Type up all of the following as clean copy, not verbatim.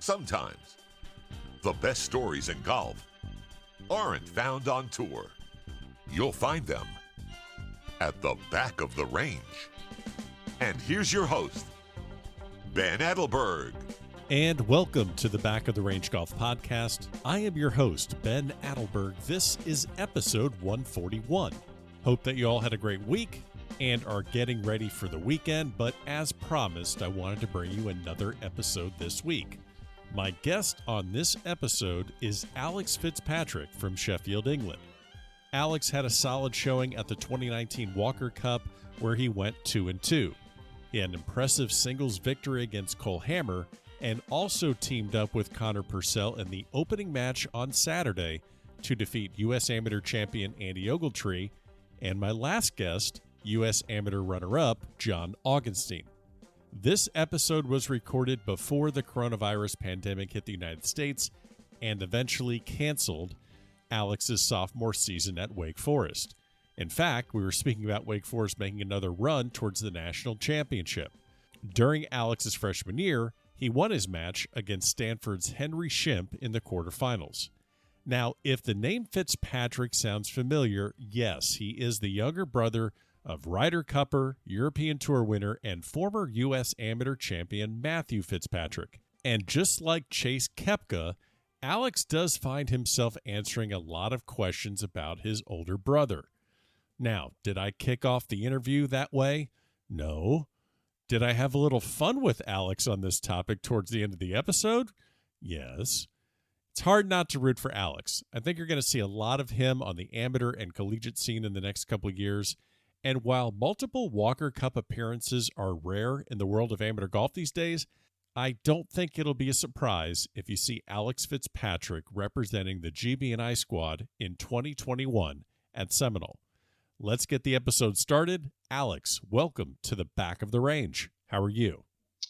Sometimes the best stories in golf aren't found on tour. You'll find them at the back of the range. And here's your host, Ben Adelberg. And welcome to the Back of the Range Golf Podcast. I am your host, Ben Adelberg. This is episode 141. Hope that you all had a great week and are getting ready for the weekend, but as promised, I wanted to bring you another episode this week. My guest on this episode is Alex Fitzpatrick from Sheffield, England. Alex had a solid showing at the 2019 Walker Cup where he went 2-2. He had an impressive singles victory against Cole Hammer and also teamed up with Conor Purcell in the opening match on Saturday to defeat U.S. Amateur champion Andy Ogletree and my last guest, U.S. Amateur runner-up John Augenstein. This episode was recorded before the coronavirus pandemic hit the United States and eventually canceled Alex's sophomore season at Wake Forest. In fact, we were speaking about Wake Forest making another run towards the national championship. During Alex's freshman year, he won his match against Stanford's Henry Shimp in the quarterfinals. Now, if the name Fitzpatrick sounds familiar, yes, he is the younger brother of Ryder Cupper, European Tour winner, and former U.S. Amateur champion Matthew Fitzpatrick. And just like Chase Koepka, Alex does find himself answering a lot of questions about his older brother. Now, did I kick off the interview that way? No. Did I have a little fun with Alex on this topic towards the end of the episode? Yes. It's hard not to root for Alex. I think you're going to see a lot of him on the amateur and collegiate scene in the next couple of years. And while multiple Walker Cup appearances are rare in the world of amateur golf these days, I don't think it'll be a surprise if you see Alex Fitzpatrick representing the GB&I squad in 2021 at Seminole. Let's get the episode started. Alex, welcome to the Back of the Range. How are you?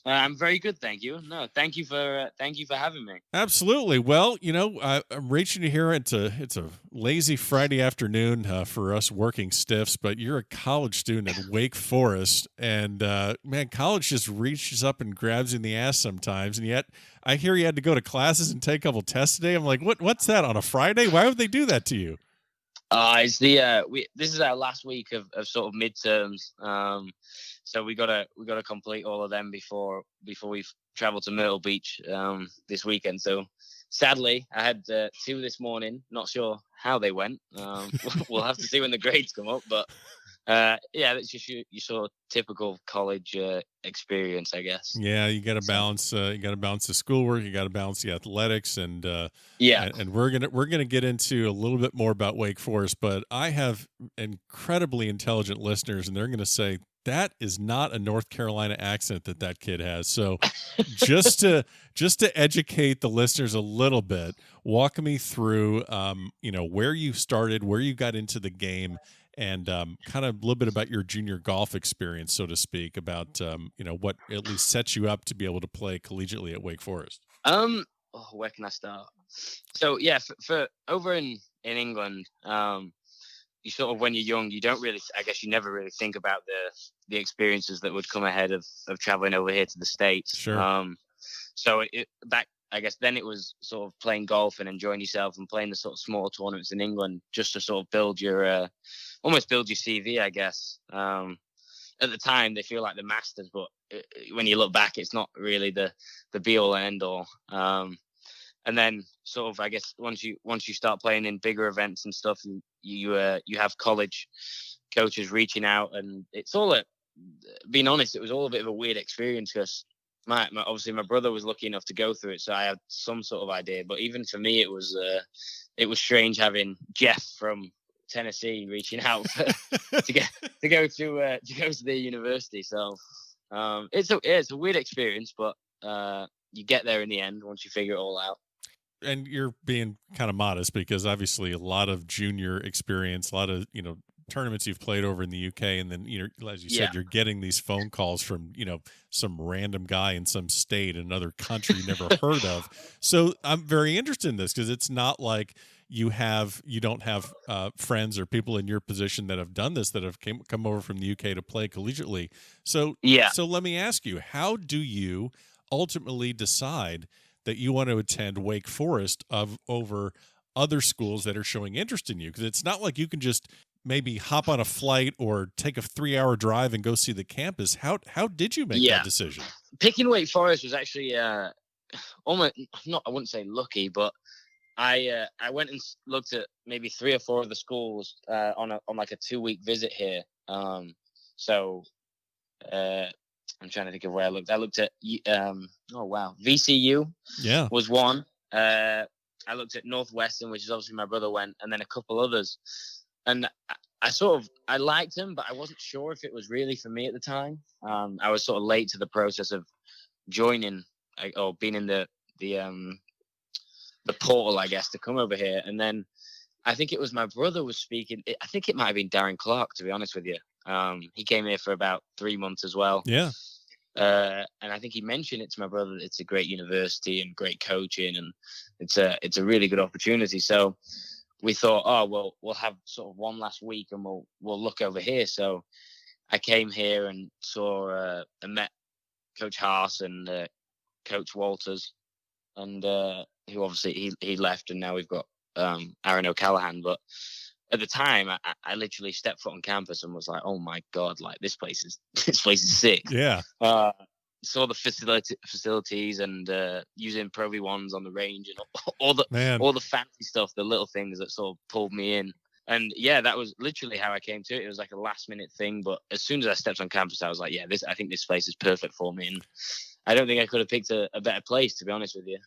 I'm very good, thank you. No, thank you for having me. Absolutely. Well, you know, I'm reaching you here. It's a lazy Friday afternoon for us working stiffs, but you're a college student at Wake Forest, and man, college just reaches up and grabs you in the ass sometimes. And yet, I hear you had to go to classes and take a couple tests today. I'm like, what's that on a Friday? Why would they do that to you? It's the this is our last week of sort of midterms. So we gotta complete all of them before we travel to Myrtle Beach this weekend. So sadly, I had 2 this morning. Not sure how they went. We'll have to see when the grades come up. But yeah, that's just your sort of typical college experience, I guess. Yeah, you got to balance. You got to balance the schoolwork. You got to balance the athletics, and yeah. And we're gonna get into a little bit more about Wake Forest. But I have incredibly intelligent listeners, and they're going to say that is not a North Carolina accent that kid has. So just to educate the listeners a little bit, walk me through, where you started, where you got into the game, and kind of a little bit about your junior golf experience, so to speak, about, what at least sets you up to be able to play collegiately at Wake Forest. Where can I start? So, yeah, for over in England, you sort of, when you're young, you don't really, I guess you never really think about the experiences that would come ahead of traveling over here to the States. Sure. So I guess then it was sort of playing golf and enjoying yourself and playing the sort of smaller tournaments in England just to sort of build your, almost build your CV, I guess. At the time, they feel like the Masters, but when you look back, it's not really the be all and end all. And then sort of, I guess, once you start playing in bigger events and stuff, you have college coaches reaching out, and it's all being honest, it was all a bit of a weird experience because obviously my brother was lucky enough to go through it, so I had some sort of idea. But even for me, it was strange having Jeff from Tennessee reaching out to go to the university. So it's a weird experience, but you get there in the end once you figure it all out. And you're being kind of modest because obviously a lot of junior experience, a lot of, tournaments you've played over in the UK. And then, as you said, you're getting these phone calls from, some random guy in some state in another country you never heard of. So I'm very interested in this because it's not like you don't have friends or people in your position that have done this, that have come over from the UK to play collegiately. So let me ask you, how do you ultimately decide that you want to attend Wake Forest over other schools that are showing interest in you? Because it's not like you can just maybe hop on a flight or take a 3-hour drive and go see the campus. How did you make that decision? Picking Wake Forest was actually almost not, I wouldn't say lucky, but I went and looked at maybe 3 or 4 of the schools on like a 2-week visit here. So I'm trying to think of where I looked. I looked at VCU was one. I looked at Northwestern, which is obviously my brother went, and then a couple others. And I liked them, but I wasn't sure if it was really for me at the time. I was sort of late to the process of joining or being in the portal, I guess, to come over here. And then I think it was my brother was speaking. I think it might have been Darren Clark, to be honest with you. He came here for about 3 months as well. Yeah. And I think he mentioned it to my brother that it's a great university and great coaching, and it's a really good opportunity. So we thought, oh, well, we'll have sort of one last week and we'll look over here. So I came here and saw and met Coach Haas and Coach Walters, and who obviously he left, and now we've got Aaron O'Callaghan. But at the time, I literally stepped foot on campus and was like, "Oh my god! Like this place is sick." Yeah. Saw the facilities and using Pro V1s on the range and all the fancy stuff, the little things that sort of pulled me in. And yeah, that was literally how I came to it. It was like a last minute thing, but as soon as I stepped on campus, I was like, I think this place is perfect for me. And I don't think I could have picked a better place, to be honest with you.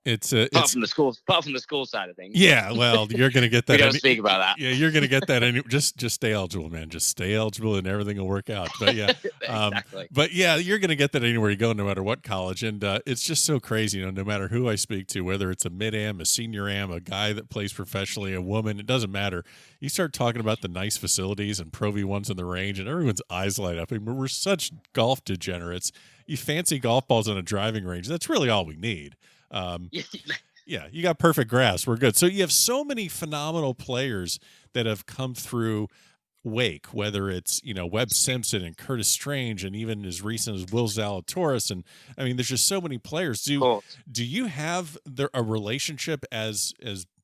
Apart from the school side of things. Yeah, well, you're going to get that. We don't speak about that. Yeah, you're going to get that. Just stay eligible, man. Just stay eligible, and everything will work out. But yeah, exactly. But yeah, you're going to get that anywhere you go, no matter what college. And it's just so crazy, no matter who I speak to, whether it's a mid-am, a senior am, a guy that plays professionally, a woman, it doesn't matter. You start talking about the nice facilities and Pro V1s in the range, and everyone's eyes light up. I mean, we're such golf degenerates. You fancy golf balls on a driving range. That's really all we need. Yeah, you got perfect grass. We're good. So you have so many phenomenal players that have come through Wake, whether it's, Webb Simpson and Curtis Strange, and even as recent as Will Zalatoris. And I mean, there's just so many players. Do you have a relationship as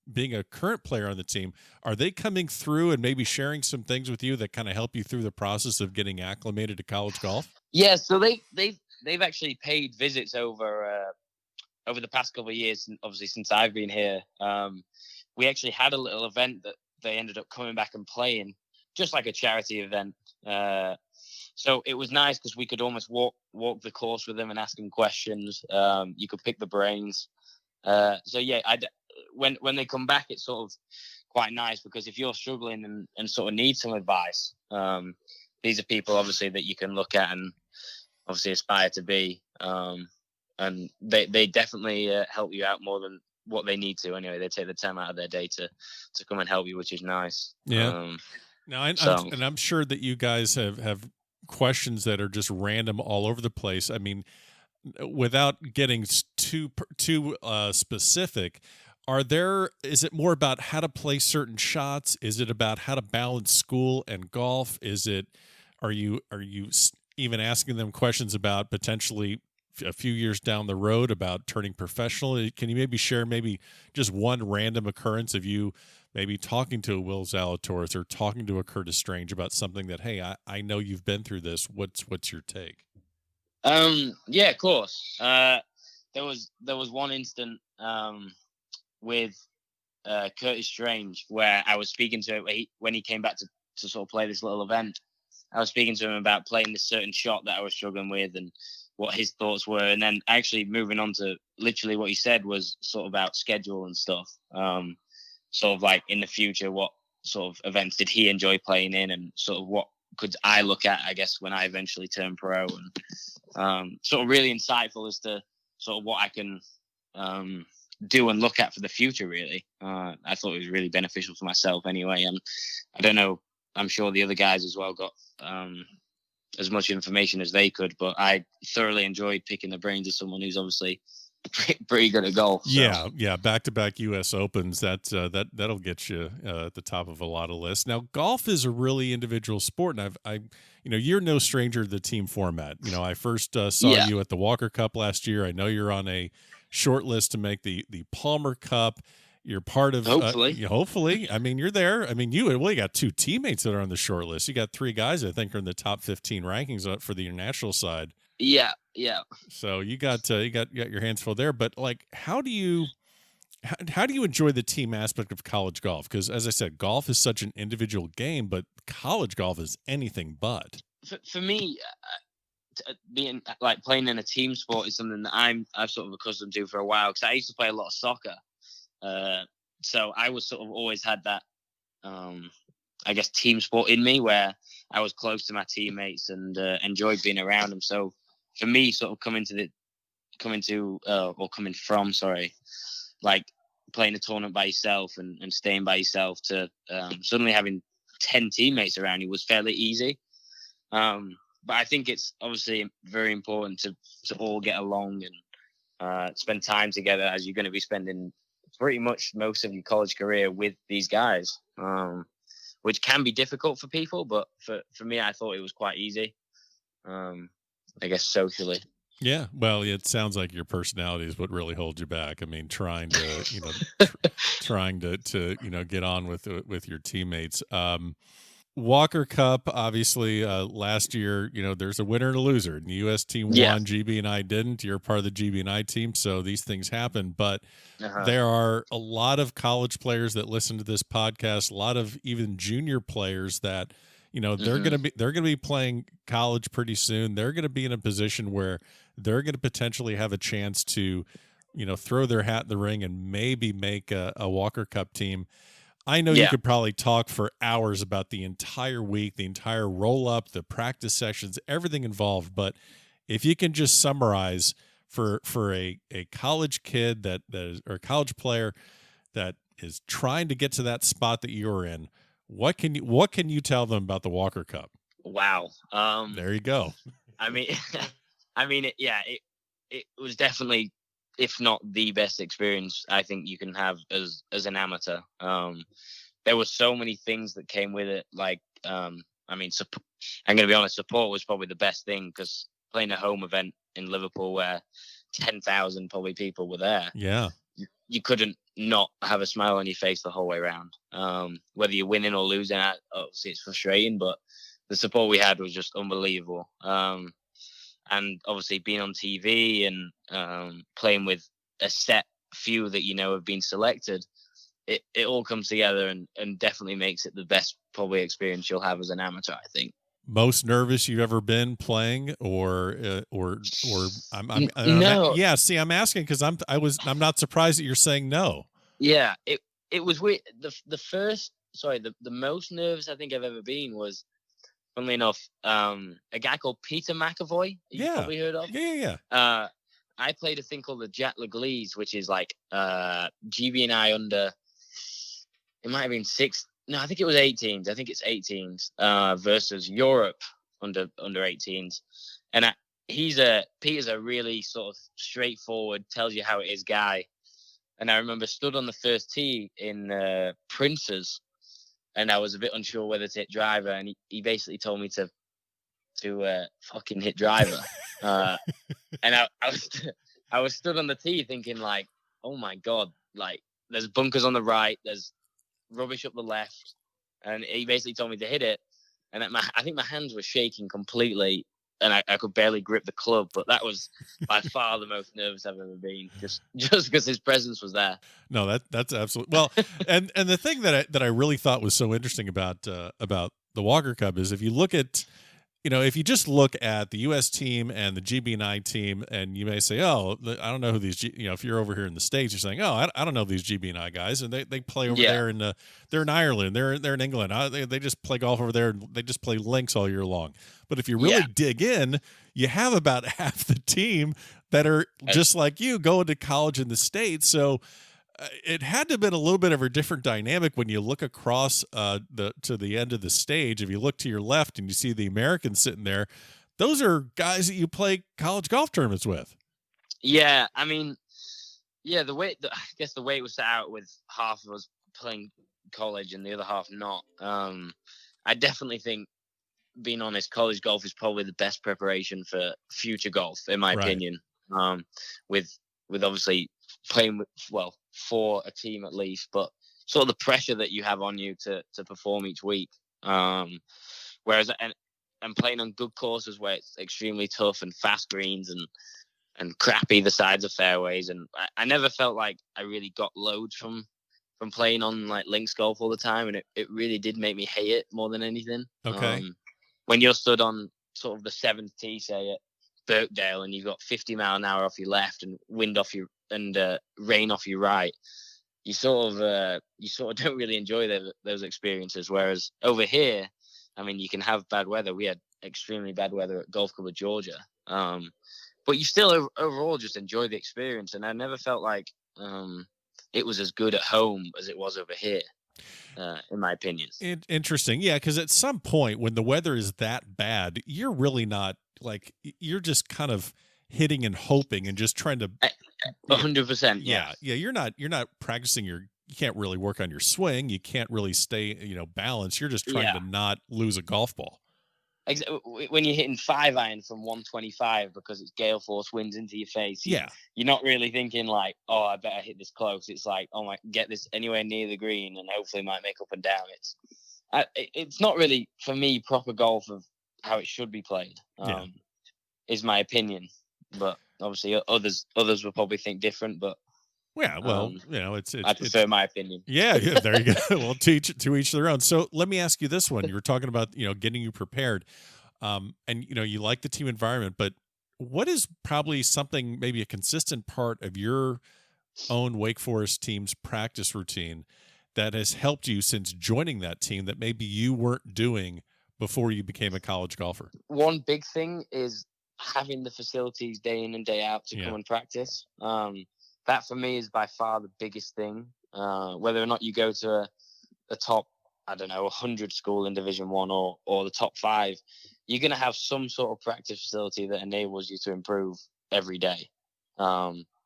being a current player on the team? Are they coming through and maybe sharing some things with you that kind of help you through the process of getting acclimated to college golf? Yeah. So they've actually paid visits over the past couple of years, obviously since I've been here. We actually had a little event that they ended up coming back and playing, just like a charity event. So it was nice because we could almost walk the course with them and ask them questions. You could pick the brains. So yeah, when they come back, it's sort of quite nice, because if you're struggling and sort of need some advice, these are people obviously that you can look at and obviously aspire to be. And they definitely help you out more than what they need to. Anyway, they take the time out of their day to come and help you, which is nice. Yeah. I'm sure that you guys have questions that are just random all over the place. I mean, without getting too specific, is it more about how to play certain shots? Is it about how to balance school and golf? Are you even asking them questions about potentially a few years down the road about turning professional? Can you maybe share just one random occurrence of you maybe talking to a Will Zalatoris or talking to a Curtis Strange about something that, hey, I know you've been through this. What's your take? Yeah, of course. There was one instant with Curtis Strange where I was speaking to him when he came back to sort of play this little event. I was speaking to him about playing this certain shot that I was struggling with and what his thoughts were. And then actually moving on to literally what he said was sort of about schedule and stuff. Sort of like in the future, what sort of events did he enjoy playing in, and sort of what could I look at, I guess, when I eventually turn pro, and sort of really insightful as to sort of what I can do and look at for the future, really. I thought it was really beneficial for myself anyway. And I don't know, I'm sure the other guys as well got as much information as they could, but I thoroughly enjoyed picking the brains of someone who's obviously pretty good at golf. So. Yeah. Back-to-back U.S. Opens. That'll get you at the top of a lot of lists. Now, golf is a really individual sport, and you're no stranger to the team format. I first saw you at the Walker Cup last year. I know you're on a shortlist to make the Palmer Cup. You're part of hopefully. I mean, you're there. I mean, you got 2 teammates that are on the short list. You got 3 guys I think are in the top 15 rankings for the international side. Yeah. So you got your hands full there. But like, how do you enjoy the team aspect of college golf? Because as I said, golf is such an individual game, but college golf is anything but. For me, being like playing in a team sport is something that I've sort of accustomed to for a while, because I used to play a lot of soccer. So I was sort of always had that, I guess, team sport in me, where I was close to my teammates and enjoyed being around them. So for me, sort of coming from, like playing a tournament by yourself and staying by yourself to suddenly having 10 teammates around you was fairly easy. But I think it's obviously very important to all get along and spend time together, as you're going to be spending pretty much most of your college career with these guys, which can be difficult for people. But for me, I thought it was quite easy, I guess, socially. Yeah, well, it sounds like your personality is what really holds you back. I mean, trying to get on with your teammates. Walker Cup, obviously, last year, there's a winner and a loser. And the U.S. team won, GB&I didn't. You're part of the GB&I team, so these things happen. But there are a lot of college players that listen to this podcast, a lot of even junior players that, they're going to be playing college pretty soon. They're going to be in a position where they're going to potentially have a chance to, throw their hat in the ring and maybe make a Walker Cup team. I know you could probably talk for hours about the entire week, the entire roll-up, the practice sessions, everything involved. But if you can just summarize for a college kid or a college player that is trying to get to that spot that you're in, what can you tell them about the Walker Cup? Wow. There you go. I mean, it was definitely, if not the best experience I think you can have as an amateur. There were so many things that came with it. Like, I'm going to be honest, support was probably the best thing, because playing a home event in Liverpool where 10,000 probably people were there. Yeah. You couldn't not have a smile on your face the whole way around. Whether you're winning or losing, obviously it's frustrating, but the support we had was just unbelievable. And obviously being on TV and playing with a set few that have been selected, it all comes together and definitely makes it the best probably experience you'll have as an amateur, I think. Most nervous you've ever been playing, or no? Yeah, see, I'm asking because I'm not surprised that you're saying no. Yeah, it was weird. The most nervous I think I've ever been was, funnily enough, a guy called Peter McAvoy. You've probably heard of. Yeah. I played a thing called the Jack Leglise, which is like GB&I under. It might have been 6. No, I think it was 18s. I think it's 18s versus Europe under 18s. And Peter's a really sort of straightforward, tells you how it is guy. And I remember stood on the first tee in Prince's, and I was a bit unsure whether to hit driver, and he basically told me to fucking hit driver. And I was stood on the tee thinking, like, oh my God, like there's bunkers on the right, there's rubbish up the left, and he basically told me to hit it, and I think my hands were shaking completely, and I could barely grip the club. But that was by far the most nervous I've ever been, just because his presence was there. No, that's absolutely well. and the thing that I really thought was so interesting about the Walker Cup is, if you look at, if you just look at the U.S. team and the GB&I team, and you may say, oh, I don't know who these, if you're over here in the States, you're saying, oh, I don't know these GB&I guys, and they play over there they're in Ireland, they're in England, they just play golf over there, and they just play links all year long. But if you really dig in, you have about half the team that are just like you, going to college in the States. So it had to have been a little bit of a different dynamic when you look across to the end of the stage. If you look to your left and you see the Americans sitting there, those are guys that you play college golf tournaments with. Yeah, I mean, I guess the way it was set out, with half of us playing college and the other half not. I definitely think, being honest, college golf is probably the best preparation for future golf, in my opinion. With with obviously playing with, well, for a team at least, but sort of the pressure that you have on you to perform each week. Whereas and playing on good courses where it's extremely tough and fast greens and crappy the sides of fairways, and I never felt like I really got loads from playing on like links golf all the time, and it really did make me hate it more than anything. Okay. When you're stood on sort of the 7th tee, say at Birkdale, and you've got 50 mile an hour off your left and wind off your and rain off your right, you sort of don't really enjoy those experiences. Whereas over here, I mean, you can have bad weather. We had extremely bad weather at Golf Club of Georgia, but you still overall just enjoy the experience. And I never felt like it was as good at home as it was over here, in my opinion. Interesting. Yeah, because at some point when the weather is that bad, you're really not like, you're just kind of hitting and hoping and just trying to 100%. Yeah. You're not practicing you can't really work on your swing. You can't really stay, balanced. You're just trying to not lose a golf ball. When you're hitting 5-iron from 125 because it's gale force winds into your face, you're not really thinking like, oh, I better hit this close. It's like, oh my, get this anywhere near the green and hopefully might make up and down. It's not really, for me, proper golf of how it should be played, is my opinion. But obviously others will probably think different, but yeah, well, I prefer my opinion. Yeah, there you go. Well, to each their own. So let me ask you this one. You were talking about, getting you prepared, and, you like the team environment, but what is probably something, maybe a consistent part of your own Wake Forest team's practice routine that has helped you since joining that team that maybe you weren't doing before you became a college golfer? One big thing is having the facilities day in and day out to come and practice. That for me is by far the biggest thing. Whether or not you go to the top, 100 school in Division 1 or the top 5, you're going to have some sort of practice facility that enables you to improve every day.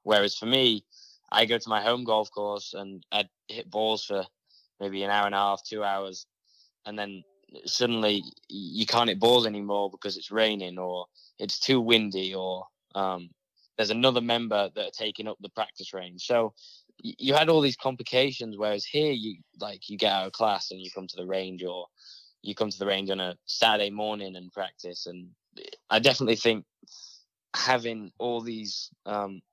Whereas for me, I go to my home golf course and I'd hit balls for maybe an hour and a half, 2 hours, and then suddenly you can't hit balls anymore because it's raining or it's too windy or there's another member that are taking up the practice range. So you had all these complications, whereas here you get out of class and you come to the range, or you come to the range on a Saturday morning and practice. And I definitely think having all these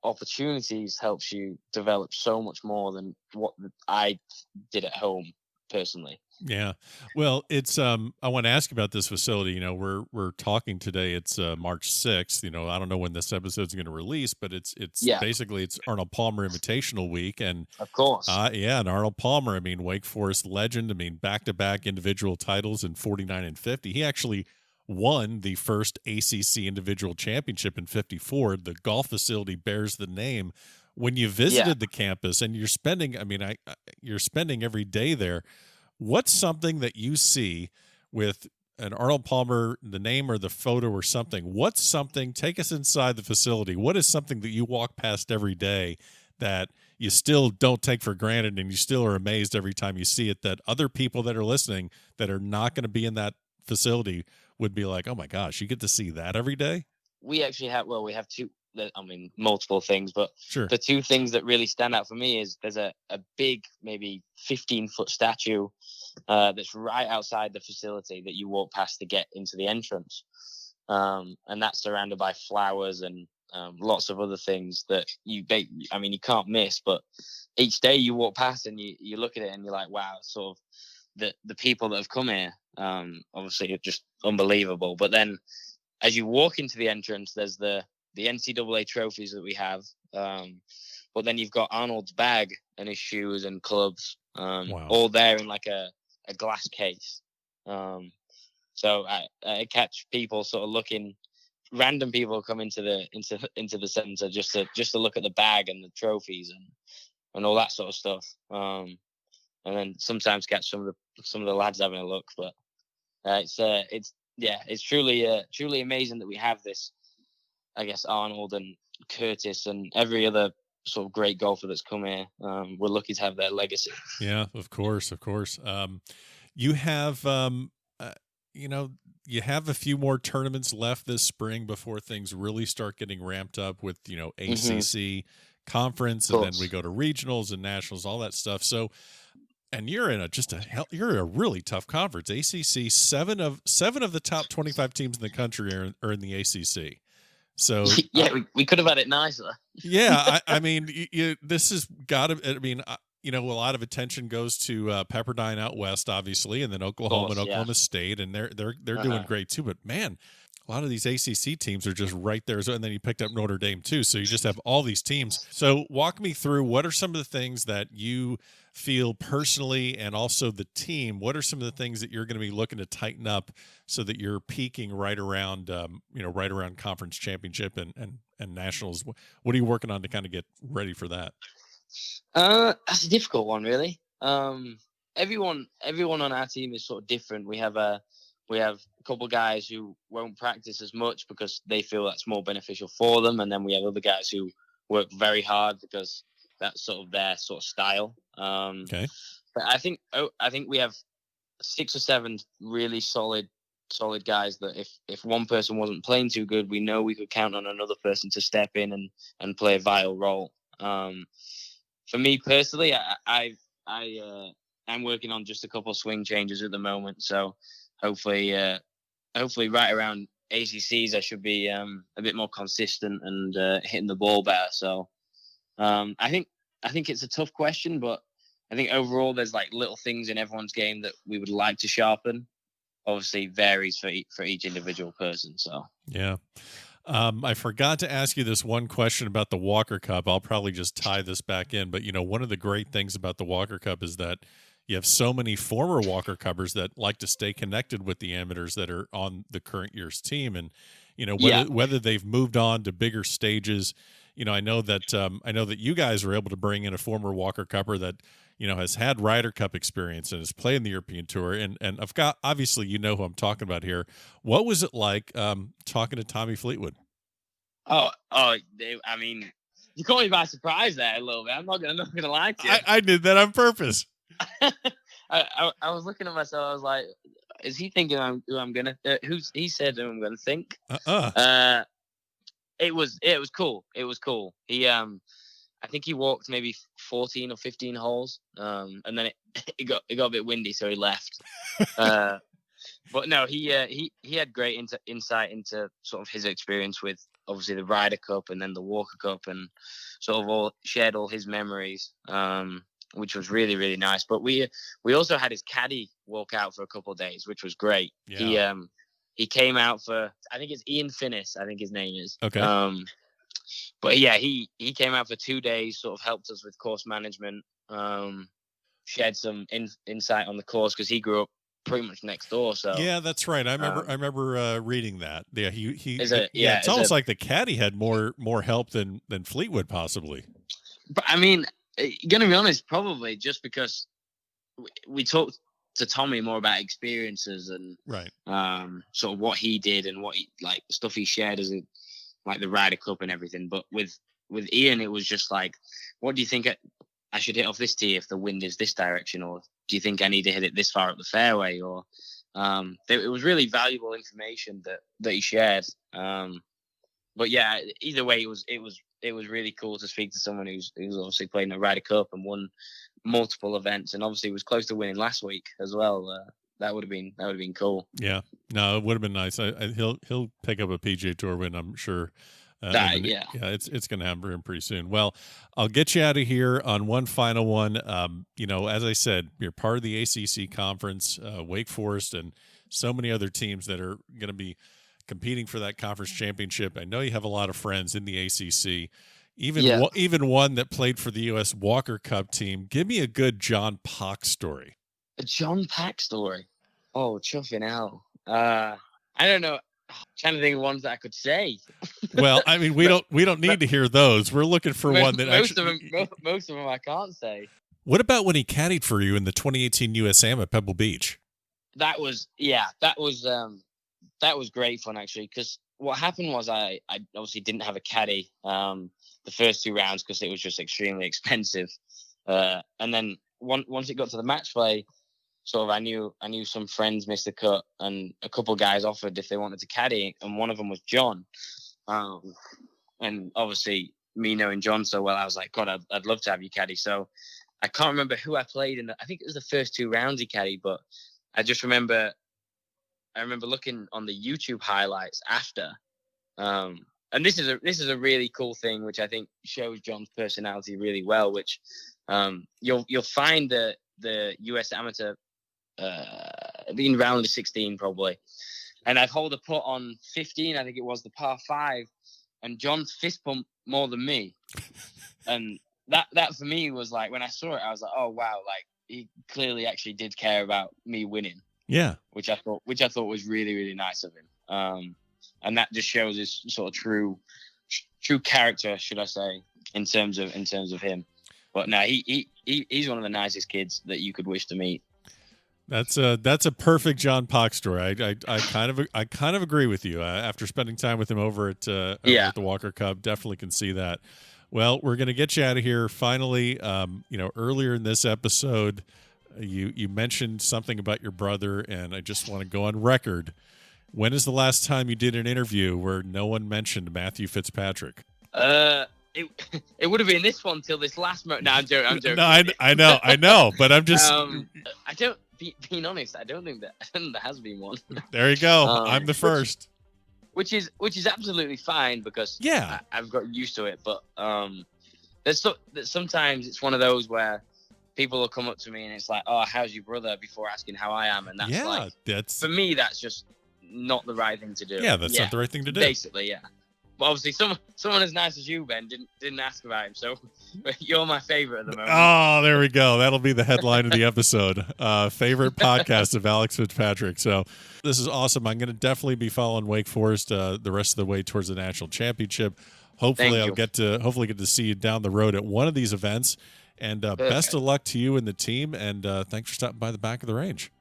opportunities helps you develop so much more than what I did at home personally. Yeah. Well, it's I want to ask about this facility. We're talking today. It's March 6th. I don't know when this episode's going to release, but it's basically it's Arnold Palmer Invitational Week, and of course, and Arnold Palmer, Wake Forest legend. Back-to-back individual titles in 49 and 50. He actually won the first ACC individual championship in 54. The golf facility bears the name. When you visited the campus and you're spending, you're spending every day there. What's something that you see with an Arnold Palmer, the name or the photo or something? What's something, take us inside the facility. What is something that you walk past every day that you still don't take for granted and you still are amazed every time you see it, that other people that are listening that are not going to be in that facility would be like, oh my gosh, you get to see that every day? We actually have, we have two, multiple things, but the two things that really stand out for me is there's a big, maybe 15-foot statue that's right outside the facility that you walk past to get into the entrance. And that's surrounded by flowers and lots of other things that you can't miss. But each day you walk past and you look at it and you're like, wow, sort of the people that have come here, obviously it's just unbelievable. But then as you walk into the entrance, there's the NCAA trophies that we have. But then you've got Arnold's bag and his shoes and clubs, all there in like a glass case. So I catch people sort of looking, random people come into the center just to look at the bag and the trophies and all that sort of stuff. And then sometimes catch some of the lads having a look. But it's truly amazing that we have this. I guess Arnold and Curtis and every other sort of great golfer that's come here, we're lucky to have their legacy. Yeah, of course. You have, you have a few more tournaments left this spring before things really start getting ramped up with, ACC conference, and then we go to regionals and nationals, all that stuff. So, and you're in you're a really tough conference. ACC, seven of the top 25 teams in the country are in the ACC. So yeah, we could have had it nicer. Yeah, I mean, this has got to. I mean, a lot of attention goes to Pepperdine out west, obviously, and then Oklahoma and Oklahoma State, and they're doing great too. But man, a lot of these ACC teams are just right there. And then you picked up Notre Dame too, so you just have all these teams. So walk me through, what are some of the things that you feel personally, and also the team, what are some of the things that you're going to be looking to tighten up so that you're peaking right around right around conference championship and nationals? What are you working on to kind of get ready for that? That's a difficult one, really. Everyone on our team is sort of different. We have a couple guys who won't practice as much because they feel that's more beneficial for them, and then we have other guys who work very hard because that's sort of their sort of style. Okay. But I think we have 6 or 7 really solid guys that if one person wasn't playing too good, we know we could count on another person to step in and play a vital role. For me personally, I'm working on just a couple of swing changes at the moment, so hopefully right around ACCs I should be a bit more consistent and hitting the ball better. So I think it's a tough question, but I think overall there's like little things in everyone's game that we would like to sharpen. Obviously varies for each individual person. So yeah. I forgot to ask you this one question about the Walker Cup. I'll probably just tie this back in, but one of the great things about the Walker Cup is that you have so many former Walker Cuppers that like to stay connected with the amateurs that are on the current year's team, and whether they've moved on to bigger stages. I know that you guys were able to bring in a former Walker Cupper that has had Ryder Cup experience and has played in the European Tour, and I've got, obviously who I'm talking about here. What was it like talking to Tommy Fleetwood? I mean, you caught me by surprise there a little bit. I'm not gonna lie to you. I did that on purpose. I was looking at myself. I was like, "Is he thinking who I'm gonna? He said who I'm gonna think?" It was cool. It was cool. He I think he walked maybe 14 or 15 holes, and then it got a bit windy, so he left. But no, he had great insight into sort of his experience with obviously the Ryder Cup and then the Walker Cup, and sort of shared all his memories, which was really, really nice. But we also had his caddy walk out for a couple of days, which was great. Yeah. He came out for, I think it's Ian Finnis, I think his name is. Okay. But yeah, he came out for 2 days, sort of helped us with course management, shared some insight on the course because he grew up pretty much next door. So yeah, that's right. I remember reading that. Yeah, it's almost like the caddy had more help than Fleetwood possibly. But I mean, gonna be honest, probably just because we talked to Tommy more about experiences and right, sort of what he did and what stuff he shared as like the Ryder Cup and everything. But with Ian, it was just like, what do you think I should hit off this tee if the wind is this direction, or do you think I need to hit it this far up the fairway? Or it was really valuable information that he shared. But yeah, either way, it was really cool to speak to someone who's obviously playing the Ryder Cup and won multiple events, and obviously was close to winning last week as well. That would have been cool. Yeah, no, it would have been nice. He'll pick up a PGA Tour win, I'm sure. It's going to happen pretty soon. Well, I'll get you out of here on one final one. As I said, you're part of the ACC conference, Wake Forest, and so many other teams that are going to be competing for that conference championship. I know you have a lot of friends in the ACC, even one that played for the U.S. Walker Cup team. Give me a good John Pack story. A John Pack story? Oh, chuffing hell. I don't know. I'm trying to think of ones that I could say. Well, I mean, we don't need to hear those. We're looking for one that most of them I can't say. What about when he caddied for you in the 2018 USAM at Pebble Beach? That was great fun actually, because what happened was I obviously didn't have a caddy the first 2 rounds because it was just extremely expensive, and then once it got to the match play, sort of I knew some friends missed the cut, and a couple guys offered if they wanted to caddy, and one of them was John, and obviously me knowing John so well, I was like, God, I'd love to have you caddy. So I can't remember who I played in. I think it was the first 2 rounds he caddied, but I just remember. I remember looking on the YouTube highlights after, and this is a really cool thing, which I think shows John's personality really well. Which you'll find the US Amateur in round of 16 probably, and I'd hold a putt on 15. I think it was the par 5, and John fist pumped more than me, and that for me was like, when I saw it, I was like, oh wow, like he clearly actually did care about me winning. Yeah, which I thought was really, really nice of him. And that just shows his sort of true character, should I say, in terms of him. But no, he's one of the nicest kids that you could wish to meet. That's a perfect John Pock story. I kind of agree with you. After spending time with him over at the Walker Cup, definitely can see that. Well, we're going to get you out of here finally. Earlier in this episode, you mentioned something about your brother, and I just want to go on record. When is the last time you did an interview where no one mentioned Matthew Fitzpatrick? It would have been this one till this last moment. No, I'm joking. No, I know, but I'm just. Being honest, I don't think there has been one. There you go. I'm the first. Which is absolutely fine, because I've got used to it. But sometimes it's one of those where people will come up to me and it's like, oh, how's your brother, before asking how I am. And that's for me, that's just not the right thing to do. Yeah, that's not the right thing to do. Basically, yeah. But obviously, someone as nice as you, Ben, didn't ask about him. So you're my favorite at the moment. Oh, there we go. That'll be the headline of the episode. Favorite podcast of Alex Fitzpatrick. So this is awesome. I'm going to definitely be following Wake Forest the rest of the way towards the national championship. Hopefully, I'll get to see you down the road at one of these events. And best of luck to you and the team. And thanks for stopping by the back of the range.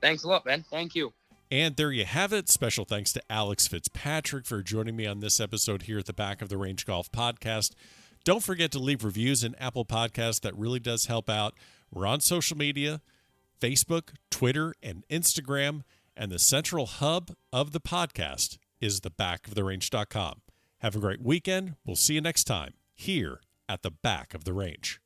Thanks a lot, Ben. Thank you. And there you have it. Special thanks to Alex Fitzpatrick for joining me on this episode here at the Back of the Range Golf Podcast. Don't forget to leave reviews in Apple Podcasts. That really does help out. We're on social media, Facebook, Twitter, and Instagram. And the central hub of the podcast is thebackoftherange.com. Have a great weekend. We'll see you next time here at the Back of the Range.